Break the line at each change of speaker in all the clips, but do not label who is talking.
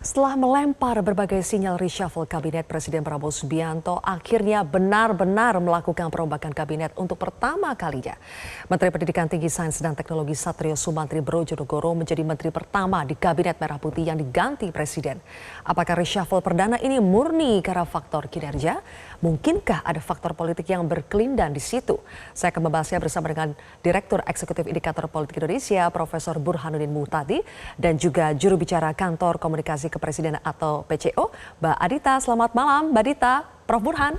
Setelah melempar berbagai sinyal reshuffle kabinet, Presiden Prabowo Subianto akhirnya benar-benar melakukan perombakan kabinet untuk pertama kalinya. Menteri Pendidikan Tinggi Sains dan Teknologi Satrio Sumantri Brodjonegoro menjadi menteri pertama di Kabinet Merah Putih yang diganti Presiden. Apakah reshuffle perdana ini murni karena faktor kinerja? Mungkinkah ada faktor politik yang berkelindan di situ? Saya akan membahasnya bersama dengan Direktur Eksekutif Indikator Politik Indonesia, Profesor Burhanuddin Muhtadi, dan juga juru bicara Kantor Komunikasi Kepresidenan atau PCO, Mbak Adita. Selamat malam, Mbak Adita. Prof Burhan.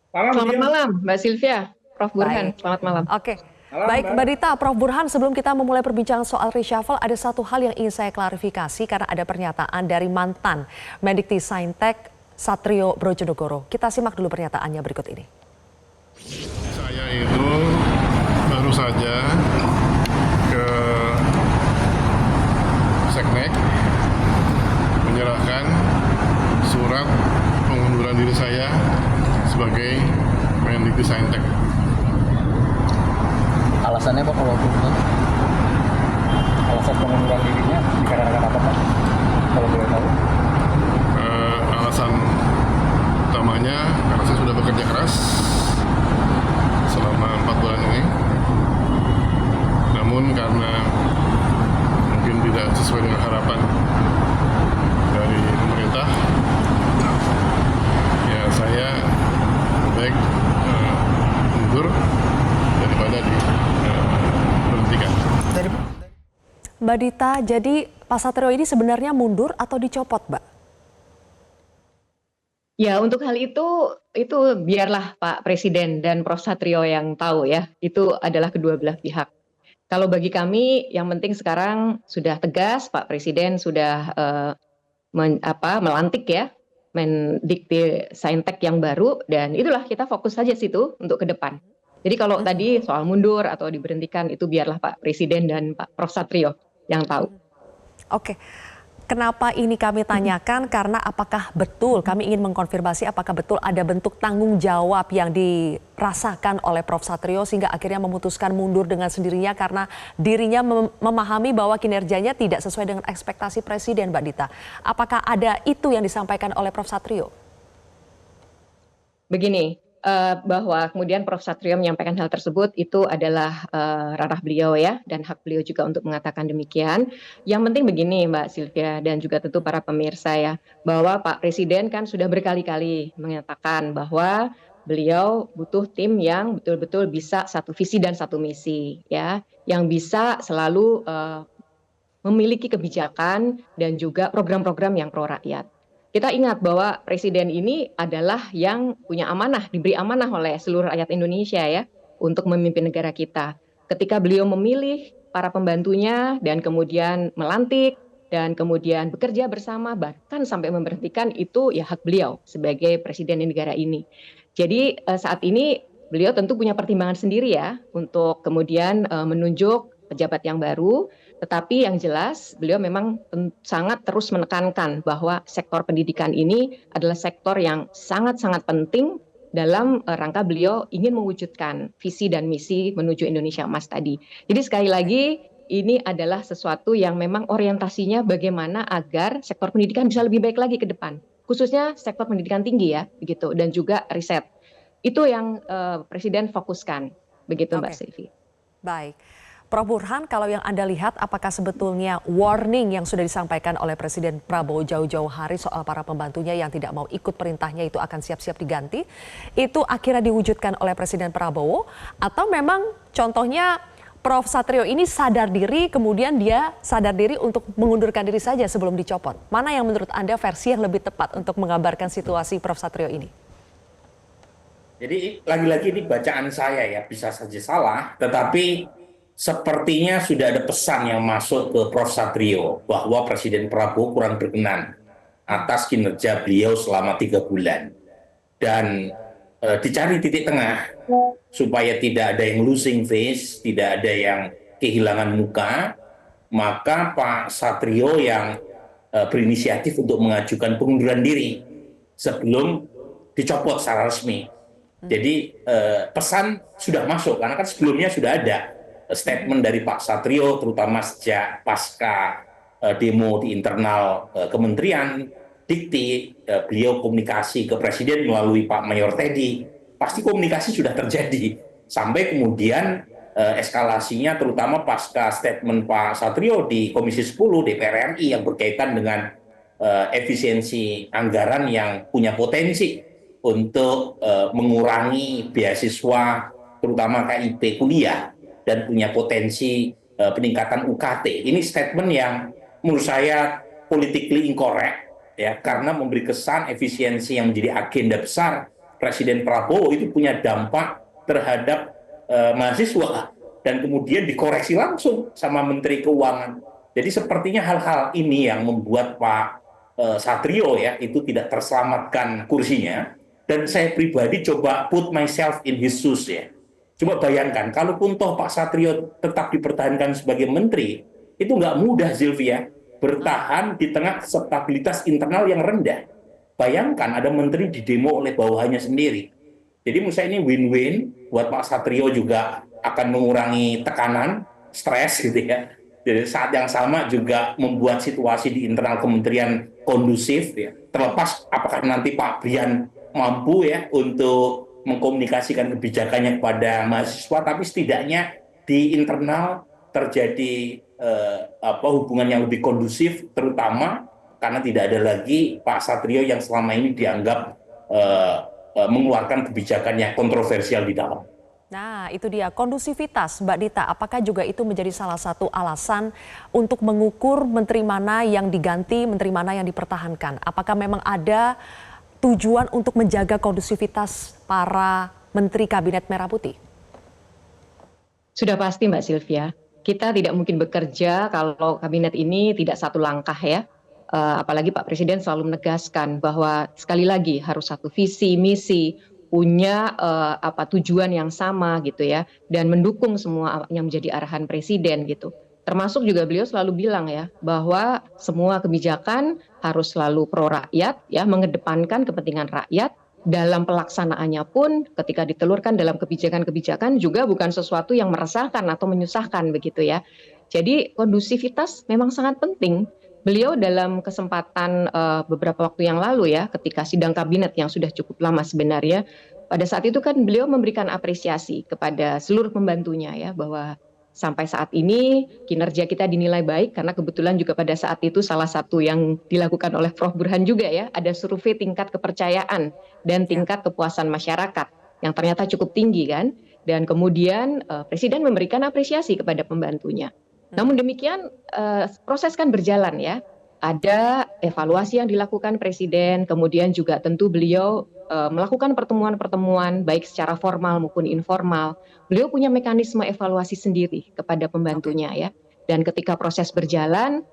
Selamat malam, Mbak Sylvia. Prof Burhan,
Baik.
selamat malam.
Oke. Baik, Mbak Dita, Prof Burhan, sebelum kita memulai perbincangan soal reshuffle, ada satu hal yang ingin saya klarifikasi karena ada pernyataan dari mantan Mendikti Saintek Satrio Brodjonegoro. Kita simak dulu pernyataannya berikut ini.
Saya itu baru saja ke Seknek menyerahkan surat pengunduran diri saya sebagai Mendikti Saintek.
Alasannya Pak kalau untuk alasan pengunduran dirinya dikarenakan apa Pak? Kalau boleh tahu.
Alasan utamanya karena saya sudah bekerja keras selama 4 bulan ini. Namun karena mungkin tidak sesuai dengan harapan dari pemerintah, ya saya baik mundur daripada diberhentikan.
Mbak Dita, jadi Pak Satrio ini sebenarnya mundur atau dicopot, Mbak?
Ya, untuk hal itu biarlah Pak Presiden dan Prof Satrio yang tahu ya. Itu adalah kedua belah pihak. Kalau bagi kami, yang penting sekarang sudah tegas, Pak Presiden sudah melantik ya Mendikti Saintek yang baru, dan itulah kita fokus saja situ untuk ke depan. Jadi kalau tadi soal mundur atau diberhentikan itu biarlah Pak Presiden dan Pak Prof Satrio yang tahu.
Oke. Kenapa ini kami tanyakan? Karena apakah betul, kami ingin mengkonfirmasi apakah betul ada bentuk tanggung jawab yang dirasakan oleh Prof Satrio sehingga akhirnya memutuskan mundur dengan sendirinya karena dirinya memahami bahwa kinerjanya tidak sesuai dengan ekspektasi Presiden, Mbak Dita. Apakah ada itu yang disampaikan oleh Prof Satrio?
Begini, bahwa kemudian Prof Satrio menyampaikan hal tersebut itu adalah ranah beliau ya, dan hak beliau juga untuk mengatakan demikian. Yang penting begini Mbak Sylvia dan juga tentu para pemirsa ya, bahwa Pak Presiden kan sudah berkali-kali menyatakan bahwa beliau butuh tim yang betul-betul bisa satu visi dan satu misi ya, yang bisa selalu memiliki kebijakan dan juga program-program yang pro rakyat. Kita ingat bahwa Presiden ini adalah yang punya amanah, diberi amanah oleh seluruh rakyat Indonesia ya, untuk memimpin negara kita. Ketika beliau memilih para pembantunya dan kemudian melantik dan kemudian bekerja bersama bahkan sampai memberhentikan, itu ya hak beliau sebagai Presiden di negara ini. Jadi saat ini beliau tentu punya pertimbangan sendiri ya untuk kemudian menunjuk pejabat yang baru. Tetapi yang jelas beliau memang sangat terus menekankan bahwa sektor pendidikan ini adalah sektor yang sangat-sangat penting dalam rangka beliau ingin mewujudkan visi dan misi menuju Indonesia Emas tadi. Jadi sekali lagi ini adalah sesuatu yang memang orientasinya bagaimana agar sektor pendidikan bisa lebih baik lagi ke depan. Khususnya sektor pendidikan tinggi ya, begitu, dan juga riset. Itu yang Presiden fokuskan, begitu Mbak Sylvie.
Baik. Prof Burhan, kalau yang Anda lihat apakah sebetulnya warning yang sudah disampaikan oleh Presiden Prabowo jauh-jauh hari soal para pembantunya yang tidak mau ikut perintahnya itu akan siap-siap diganti, itu akhirnya diwujudkan oleh Presiden Prabowo atau memang contohnya Prof Satrio ini sadar diri kemudian dia sadar diri untuk mengundurkan diri saja sebelum dicopot? Mana yang menurut Anda versi yang lebih tepat untuk menggambarkan situasi Prof Satrio ini?
Jadi lagi-lagi ini bacaan saya ya, bisa saja salah, tetapi sepertinya sudah ada pesan yang masuk ke Prof Satrio bahwa Presiden Prabowo kurang berkenan atas kinerja beliau selama 3 bulan. Dan dicari titik tengah supaya tidak ada yang losing face, tidak ada yang kehilangan muka, maka Pak Satrio yang berinisiatif untuk mengajukan pengunduran diri sebelum dicopot secara resmi. Jadi pesan sudah masuk, karena kan sebelumnya sudah ada statement dari Pak Satrio, terutama sejak pasca demo di internal kementerian, dikti, beliau komunikasi ke presiden melalui Pak Mayor Teddy, pasti komunikasi sudah terjadi. Sampai kemudian eskalasinya terutama pasca statement Pak Satrio di Komisi 10 DPR RI yang berkaitan dengan efisiensi anggaran yang punya potensi untuk mengurangi beasiswa terutama KIP kuliah dan punya potensi peningkatan UKT. Ini statement yang menurut saya politically incorrect ya, karena memberi kesan efisiensi yang menjadi agenda besar Presiden Prabowo itu punya dampak terhadap mahasiswa dan kemudian dikoreksi langsung sama Menteri Keuangan. Jadi sepertinya hal-hal ini yang membuat Pak Satrio ya itu tidak terselamatkan kursinya, dan saya pribadi coba put myself in his shoes ya. Coba bayangkan, kalaupun toh Pak Satrio tetap dipertahankan sebagai menteri, itu nggak mudah Sylvia, bertahan di tengah stabilitas internal yang rendah. Bayangkan ada menteri didemo oleh bawahannya sendiri. Jadi menurut saya ini win-win buat Pak Satrio, juga akan mengurangi tekanan, stres gitu ya. Jadi saat yang sama juga membuat situasi di internal kementerian kondusif ya. Terlepas apakah nanti Pak Brian mampu ya untuk mengkomunikasikan kebijakannya kepada mahasiswa, tapi setidaknya di internal terjadi hubungan yang lebih kondusif, terutama karena tidak ada lagi Pak Satrio yang selama ini dianggap mengeluarkan kebijakan yang kontroversial di dalam.
Nah, itu dia kondusivitas, Mbak Dita. Apakah juga itu menjadi salah satu alasan untuk mengukur menteri mana yang diganti, menteri mana yang dipertahankan? Apakah memang ada tujuan untuk menjaga kondusivitas para menteri Kabinet Merah Putih?
Sudah pasti Mbak Sylvia, kita tidak mungkin bekerja kalau kabinet ini tidak satu langkah ya. Apalagi Pak Presiden selalu menegaskan bahwa sekali lagi harus satu visi, misi, punya tujuan yang sama gitu ya, dan mendukung semua yang menjadi arahan Presiden gitu. Termasuk juga beliau selalu bilang ya bahwa semua kebijakan harus selalu pro rakyat ya, mengedepankan kepentingan rakyat. Dalam pelaksanaannya pun ketika ditelurkan dalam kebijakan-kebijakan juga bukan sesuatu yang meresahkan atau menyusahkan begitu ya. Jadi kondusivitas memang sangat penting. Beliau dalam kesempatan beberapa waktu yang lalu ya, ketika sidang kabinet yang sudah cukup lama sebenarnya, pada saat itu kan beliau memberikan apresiasi kepada seluruh pembantunya ya, bahwa sampai saat ini kinerja kita dinilai baik, karena kebetulan juga pada saat itu salah satu yang dilakukan oleh Prof. Burhan juga ya, ada survei tingkat kepercayaan dan tingkat kepuasan masyarakat yang ternyata cukup tinggi kan, dan kemudian Presiden memberikan apresiasi kepada pembantunya. Namun demikian proses kan berjalan ya, ada evaluasi yang dilakukan Presiden, kemudian juga tentu beliau melakukan pertemuan-pertemuan baik secara formal maupun informal. Beliau punya mekanisme evaluasi sendiri kepada pembantunya ya. Dan ketika proses berjalan,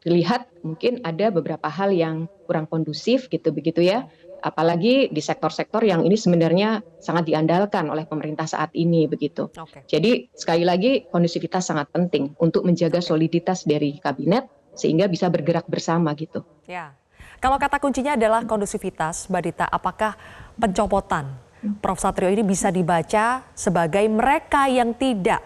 dilihat mungkin ada beberapa hal yang kurang kondusif gitu begitu ya. Apalagi di sektor-sektor yang ini sebenarnya sangat diandalkan oleh pemerintah saat ini begitu. Jadi sekali lagi kondusivitas sangat penting untuk menjaga soliditas dari kabinet sehingga bisa bergerak bersama gitu.
Ya. Kalau kata kuncinya adalah kondusivitas, Mbak Dita, apakah pencopotan Prof. Satrio ini bisa dibaca sebagai mereka yang tidak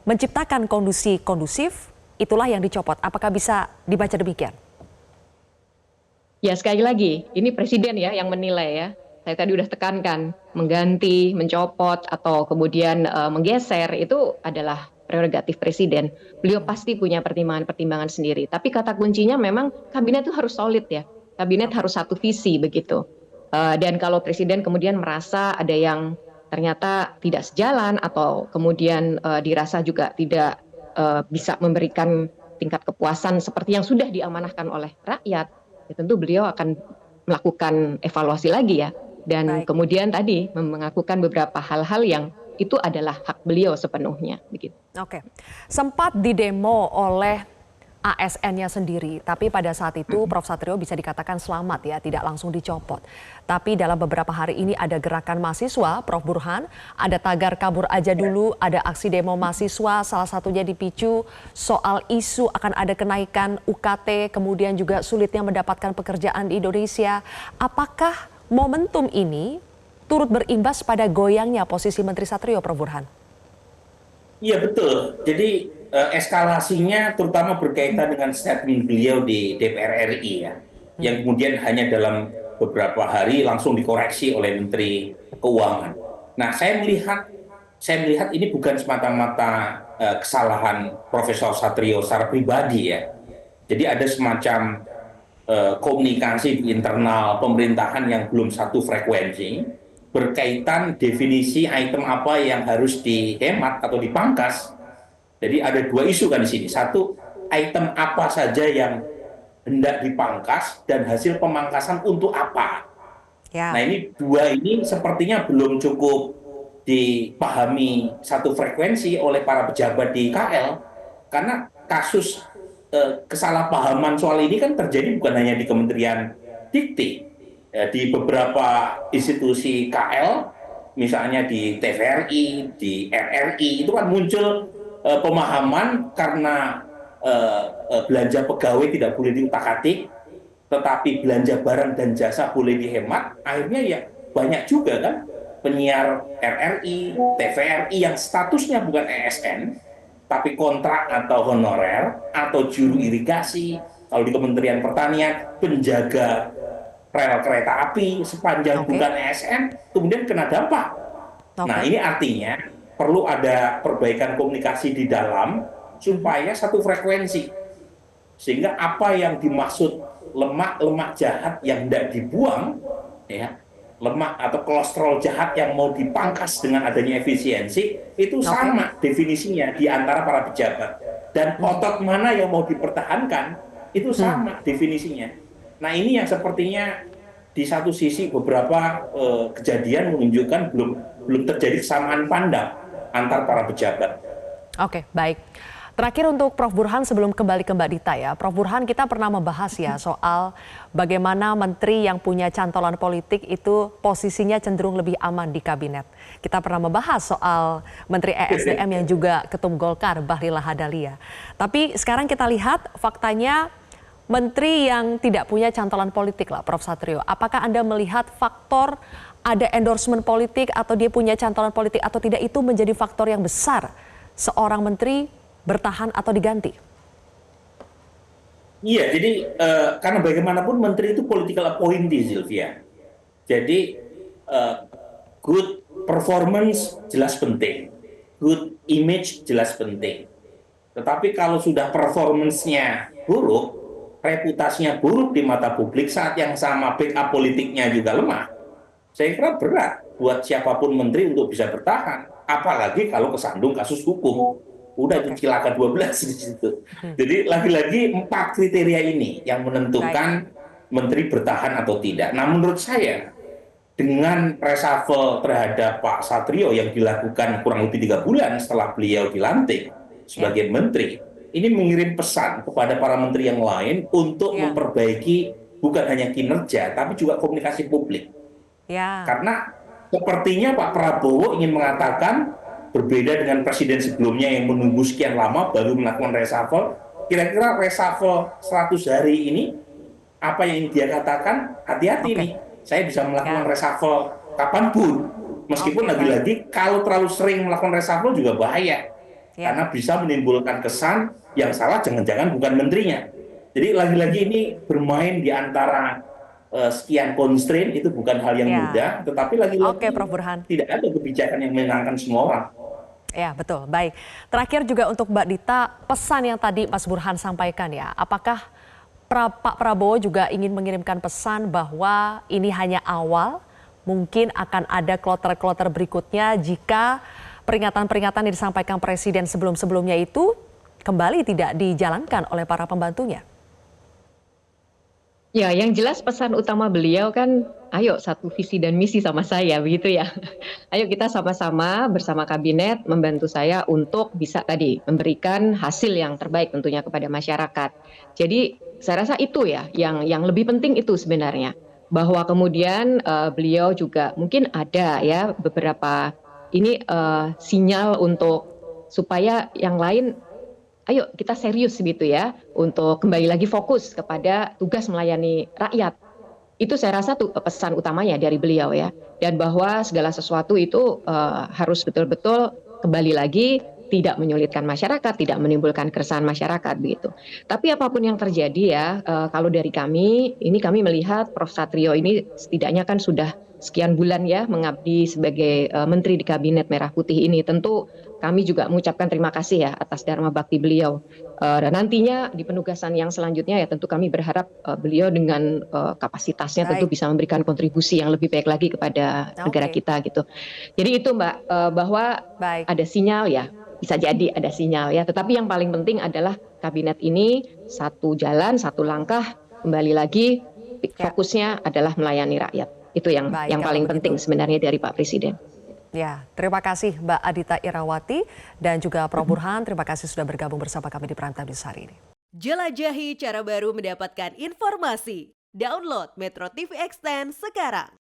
menciptakan kondisi kondusif, itulah yang dicopot? Apakah bisa dibaca demikian?
Ya sekali lagi, ini Presiden ya yang menilai ya. Saya tadi udah tekankan, mengganti, mencopot, atau kemudian menggeser itu adalah prerogatif Presiden. Beliau pasti punya pertimbangan-pertimbangan sendiri. Tapi kata kuncinya memang kabinet itu harus solid ya. Kabinet harus satu visi begitu. Dan kalau Presiden kemudian merasa ada yang ternyata tidak sejalan atau kemudian dirasa juga tidak bisa memberikan tingkat kepuasan seperti yang sudah diamanahkan oleh rakyat, ya tentu beliau akan melakukan evaluasi lagi ya. Dan kemudian tadi melakukan beberapa hal-hal yang itu adalah hak beliau sepenuhnya. Begitu.
Oke, sempat didemo oleh ASN-nya sendiri, tapi pada saat itu Prof. Satrio bisa dikatakan selamat ya, tidak langsung dicopot. Tapi dalam beberapa hari ini ada gerakan mahasiswa, Prof. Burhan, ada tagar kabur aja dulu, ada aksi demo mahasiswa, salah satunya dipicu soal isu akan ada kenaikan UKT, kemudian juga sulitnya mendapatkan pekerjaan di Indonesia. Apakah momentum ini turut berimbas pada goyangnya posisi Menteri Satrio, Prof. Burhan?
Iya betul. Jadi eskalasinya terutama berkaitan dengan statement beliau di DPR RI ya, yang kemudian hanya dalam beberapa hari langsung dikoreksi oleh Menteri Keuangan. Nah, saya melihat ini bukan semata-mata kesalahan Profesor Satrio secara pribadi ya. Jadi ada semacam komunikasi di internal pemerintahan yang belum satu frekuensi berkaitan definisi item apa yang harus dihemat atau dipangkas. Jadi ada dua isu kan di sini. Satu, item apa saja yang hendak dipangkas dan hasil pemangkasan untuk apa.
Ya.
Nah, ini sepertinya belum cukup dipahami satu frekuensi oleh para pejabat di KL, karena kasus kesalahpahaman soal ini kan terjadi bukan hanya di Kementerian Dikti, di beberapa institusi KL, misalnya di TVRI, di RRI, itu kan muncul pemahaman karena belanja pegawai tidak boleh diutak-atik, tetapi belanja barang dan jasa boleh dihemat. Akhirnya ya banyak juga kan penyiar RRI, TVRI yang statusnya bukan ASN, tapi kontrak atau honorer, atau juru irigasi, kalau di Kementerian Pertanian, penjaga rel kereta api sepanjang bukan ASN, kemudian kena dampak. Nah, ini artinya perlu ada perbaikan komunikasi di dalam supaya satu frekuensi. Sehingga apa yang dimaksud lemak jahat yang tidak dibuang, ya, lemak atau kolesterol jahat yang mau dipangkas dengan adanya efisiensi, itu sama definisinya di antara para pejabat. Dan otot mana yang mau dipertahankan, itu sama definisinya. Nah, ini yang sepertinya di satu sisi beberapa kejadian menunjukkan belum terjadi kesamaan pandang antar para pejabat.
Oke, baik. Terakhir untuk Prof. Burhan sebelum kembali ke Mbak Dita ya. Prof. Burhan, kita pernah membahas ya soal bagaimana menteri yang punya cantolan politik itu posisinya cenderung lebih aman di kabinet. Kita pernah membahas soal Menteri ESDM yang juga Ketum Golkar, Bahlil Lahadalia. Tapi sekarang kita lihat faktanya menteri yang tidak punya cantolan politik lah, Prof. Satrio. Apakah Anda melihat faktor ada endorsement politik atau dia punya cantolan politik atau tidak itu menjadi faktor yang besar seorang menteri bertahan atau diganti?
Iya, jadi karena bagaimanapun menteri itu political appointee, Sylvia. Jadi good performance jelas penting, good image jelas penting. Tetapi kalau sudah performance-nya buruk, reputasinya buruk di mata publik, saat yang sama backup politiknya juga lemah, saya kira berat buat siapapun menteri untuk bisa bertahan. Apalagi kalau kesandung kasus hukum. Udah itu cilaka 12 di situ. Jadi lagi-lagi 4 kriteria ini yang menentukan menteri bertahan atau tidak. Nah, menurut saya dengan reshuffle terhadap Pak Satrio yang dilakukan kurang lebih 3 bulan setelah beliau dilantik sebagai menteri, ini mengirim pesan kepada para menteri yang lain untuk memperbaiki bukan hanya kinerja tapi juga komunikasi publik. Karena sepertinya Pak Prabowo ingin mengatakan, berbeda dengan presiden sebelumnya yang menunggu sekian lama baru melakukan reshuffle, kira-kira reshuffle 100 hari ini, apa yang dia katakan, hati-hati nih, saya bisa melakukan reshuffle kapanpun. Meskipun lagi-lagi kalau terlalu sering melakukan reshuffle juga bahaya. Karena bisa menimbulkan kesan yang salah jangan-jangan bukan menterinya. Jadi lagi-lagi ini bermain di antara sekian constraint, itu bukan hal yang mudah, tetapi lagi-lagi tidak ada kebijakan yang menyenangkan semua orang.
Ya, betul. Baik. Terakhir juga untuk Mbak Dita, pesan yang tadi Mas Burhan sampaikan ya, apakah Pak Prabowo juga ingin mengirimkan pesan bahwa ini hanya awal, mungkin akan ada kloter-kloter berikutnya jika peringatan-peringatan yang disampaikan Presiden sebelum-sebelumnya itu kembali tidak dijalankan oleh para pembantunya?
Ya, yang jelas pesan utama beliau kan, ayo satu visi dan misi sama saya, begitu ya. Ayo kita sama-sama bersama kabinet membantu saya untuk bisa tadi memberikan hasil yang terbaik tentunya kepada masyarakat. Jadi saya rasa itu ya, yang lebih penting itu sebenarnya. Bahwa kemudian beliau juga mungkin ada ya beberapa ini sinyal untuk supaya yang lain, ayo kita serius gitu ya, untuk kembali lagi fokus kepada tugas melayani rakyat. Itu saya rasa tuh pesan utamanya dari beliau ya. Dan bahwa segala sesuatu itu harus betul-betul kembali lagi tidak menyulitkan masyarakat, tidak menimbulkan keresahan masyarakat begitu. Tapi apapun yang terjadi ya, kalau dari kami, ini kami melihat Prof. Satrio ini setidaknya kan sudah sekian bulan ya mengabdi sebagai menteri di Kabinet Merah Putih ini. Tentu kami juga mengucapkan terima kasih ya atas dharma bakti beliau. Dan nantinya di penugasan yang selanjutnya ya tentu kami berharap beliau dengan kapasitasnya tentu bisa memberikan kontribusi yang lebih baik lagi kepada negara kita gitu. Jadi itu Mbak, bahwa ada sinyal ya, bisa jadi ada sinyal ya. Tetapi yang paling penting adalah kabinet ini satu jalan, satu langkah, kembali lagi fokusnya adalah melayani rakyat. Itu yang paling penting sebenarnya dari Pak Presiden.
Ya, terima kasih Mbak Adita Irawati dan juga Prof. Burhan. Terima kasih sudah bergabung bersama kami di Prime Time News hari ini.
Jelajahi cara baru mendapatkan informasi. Download Metro TV Extend sekarang.